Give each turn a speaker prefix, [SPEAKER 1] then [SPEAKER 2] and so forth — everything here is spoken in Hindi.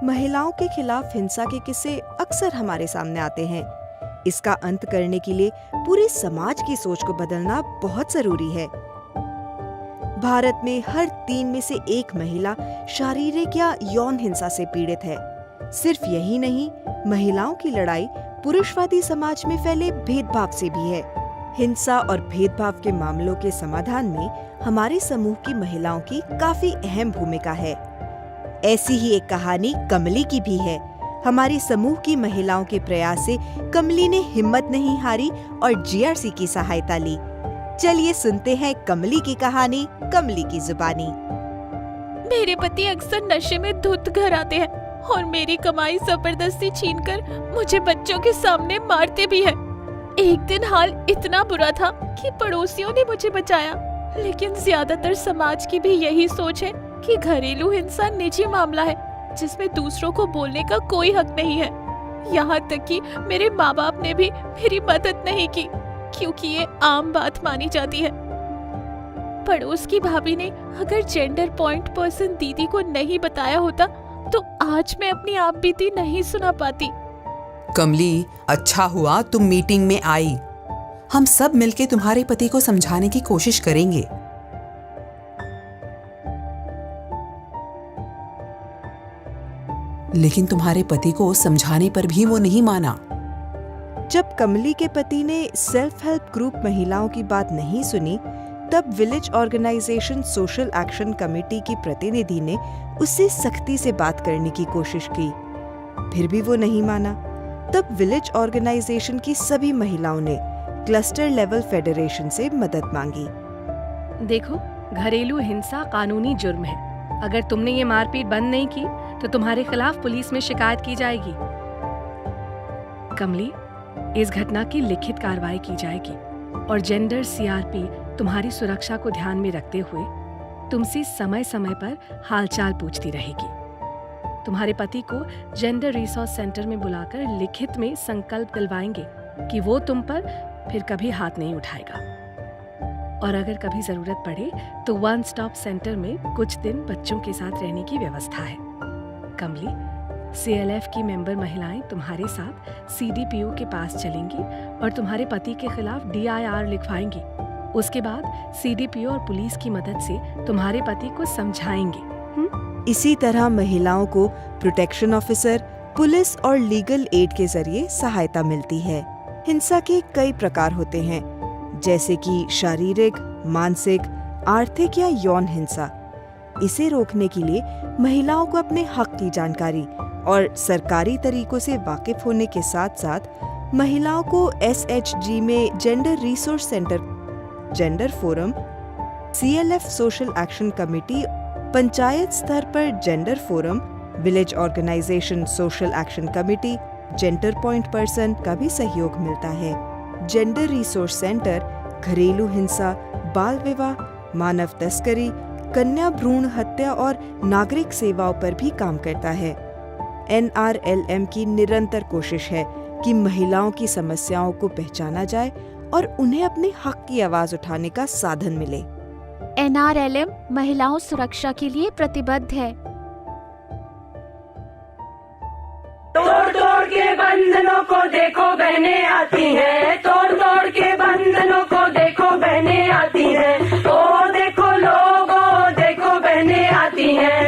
[SPEAKER 1] महिलाओं के खिलाफ हिंसा के किस्से अक्सर हमारे सामने आते हैं। इसका अंत करने के लिए पूरे समाज की सोच को बदलना बहुत जरूरी है। भारत में हर 3 में से 1 महिला शारीरिक या यौन हिंसा से पीड़ित है। सिर्फ यही नहीं, महिलाओं की लड़ाई पुरुषवादी समाज में फैले भेदभाव से भी है। हिंसा और भेदभाव के मामलों के समाधान में हमारे समूह की महिलाओं की काफी अहम भूमिका है। ऐसी ही एक कहानी कमली की भी है। हमारे समूह की महिलाओं के प्रयास से कमली ने हिम्मत नहीं हारी और जीआरसी की सहायता ली। चलिए सुनते हैं कमली की कहानी, कमली की जुबानी।
[SPEAKER 2] मेरे पति अक्सर नशे में धुत घर आते हैं और मेरी कमाई जबरदस्ती छीनकर मुझे बच्चों के सामने मारते भी हैं। एक दिन हाल इतना बुरा था कि पड़ोसियों ने मुझे बचाया, लेकिन ज्यादातर समाज की भी यही सोच है कि घरेलू हिंसा निजी मामला है जिसमें दूसरों को बोलने का कोई हक नहीं है। यहाँ तक कि मेरे माँ बाप ने भी मेरी मदद नहीं की क्योंकि ये आम बात मानी जाती है। पड़ोस की भाभी ने अगर जेंडर पॉइंट पर्सन दीदी को नहीं बताया होता तो आज मैं अपनी आप बीती नहीं सुना पाती।
[SPEAKER 3] कमली, अच्छा हुआ तुम मीटिंग में आई। हम सब मिलके तुम्हारे पति को समझाने की कोशिश करेंगे। लेकिन तुम्हारे पति को समझाने पर भी वो नहीं माना।
[SPEAKER 1] जब कमली के पति ने सेल्फ हेल्प ग्रुप महिलाओं की बात नहीं सुनी, तब village organisation social action committee की प्रतिनिधि ने उससे सख्ती से बात करने की कोशिश की। फिर भी वो नहीं माना। तब विलेज ऑर्गेनाइजेशन की सभी महिलाओं ने क्लस्टर लेवल फेडरेशन से मदद मांगी।
[SPEAKER 4] देखो, घरेलू हिंसा कानूनी जुर्म है। अगर तुमने ये मारपीट बंद नहीं की तो तुम्हारे खिलाफ पुलिस में शिकायत की जाएगी। कमली, इस घटना की लिखित कार्रवाई की जाएगी और जेंडर सीआरपी तुम्हारी सुरक्षा को ध्यान में रखते हुए तुमसे समय समय पर हालचाल पूछती रहेगी। तुम्हारे पति को जेंडर रिसोर्स सेंटर में बुलाकर लिखित में संकल्प दिलवाएंगे कि वो तुम पर फिर कभी हाथ नहीं उठाएगा। और अगर कभी जरूरत पड़े तो 1 स्टॉप सेंटर में कुछ दिन बच्चों के साथ रहने की व्यवस्था है। कमली, CLF की मेंबर महिलाएं तुम्हारे साथ CDPO के पास चलेंगी और तुम्हारे पति के खिलाफ DIR लिखवाएंगी। उसके बाद CDPO और पुलिस की मदद से तुम्हारे पति को समझाएंगे।
[SPEAKER 1] इसी तरह महिलाओं को प्रोटेक्शन ऑफिसर, पुलिस और लीगल एड के जरिए सहायता मिलती है। हिंसा के कई प्रकार होते हैं, जैसे कि शारीरिक, मानसिक, आर्थिक या यौन हिंसा। इसे रोकने के लिए महिलाओं को अपने हक की जानकारी और सरकारी तरीकों से वाकिफ होने के साथ साथ महिलाओं को SHG में gender resource centre, gender forum, CLF social action committee, panchayat स्तर पर gender forum, village organisation social action committee, gender point person का भी सहयोग मिलता है। जेंडर रिसोर्स सेंटर घरेलू हिंसा, बाल विवाह, मानव तस्करी, कन्या भ्रूण हत्या और नागरिक सेवाओं पर भी काम करता है। NRLM की निरंतर कोशिश है कि महिलाओं की समस्याओं को पहचाना जाए और उन्हें अपने हक की आवाज उठाने का साधन मिले।
[SPEAKER 2] NRLM महिलाओं सुरक्षा के लिए प्रतिबद्ध है।
[SPEAKER 5] तोड़ तोड़ के बंधनों को देखो बहनें आती हैं, तोड़ तोड़ के बंधनों को देखो बहनें आती हैं। ओ देखो लोगो, देखो बहनें आती हैं।